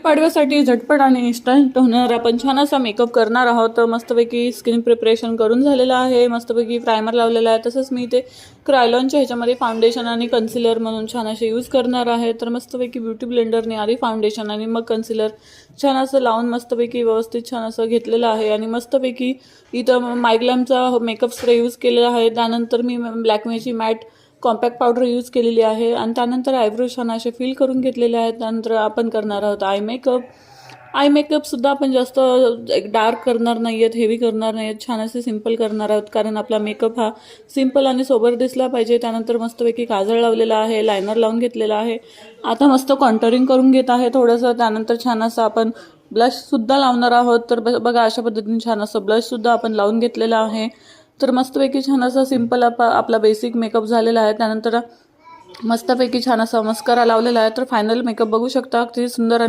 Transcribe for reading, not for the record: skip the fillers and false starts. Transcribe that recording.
पाडव्यासाठी झटपट आणि इन्स्टंट होणार आपण छान असा मेकअप करणार आहोत. तर मस्तपैकी स्किन प्रिपरेशन करून झालेलं आहे, मस्तपैकी प्रायमर लावलेला आहे. तसंच मी ते क्रायलॉनच्या ह्याच्यामध्ये फाउंडेशन आणि कन्सिलर म्हणून छान असे यूज करणार आहे. तर मस्तपैकी ब्युटी ब्लेंडरने आधी फाउंडेशन आणि मग कन्सिलर छान असं लावून मस्तपैकी व्यवस्थित छान असं घेतलेलं आहे. आणि मस्तपैकी इथं मायग्लॅमचा मेकअप स्प्रे यूज केलेला आहे. त्यानंतर मी लॅक्मेची मॅट कॉम्पॅक्ट पावडर यूज केलेली आहे आणि त्यानंतर आयब्रो छान असे फिल करून घेतलेले आहेत. त्यानंतर आपण करणार आहोत आय मेकअपसुद्धा आपण जास्त एक डार्क करणार नाही आहेत, हेवी करणार नाही आहेत, छान असे सिंपल करणार आहोत, कारण आपला मेकअप हा सिंपल आणि सोबर दिसला पाहिजे. त्यानंतर मस्तपैकी काजळ लावलेला आहे, लायनर लावून घेतलेला आहे. आता मस्त कॉन्टरिंग करून घेत आहे थोडंसं. त्यानंतर छान असं आपण ब्लशसुद्धा लावणार आहोत. तर बघा अशा पद्धतीने छान असं ब्लशसुद्धा आपण लावून घेतलेलं आहे. तर मस्तपैकी छान असा सिंपल आपला बेसिक मेकअप झालेला आहे. त्यानंतर मस्तपैकी छान असा मस्करा लावलेला आहे. तर फायनल मेकअप बघू शकता, किती सुंदर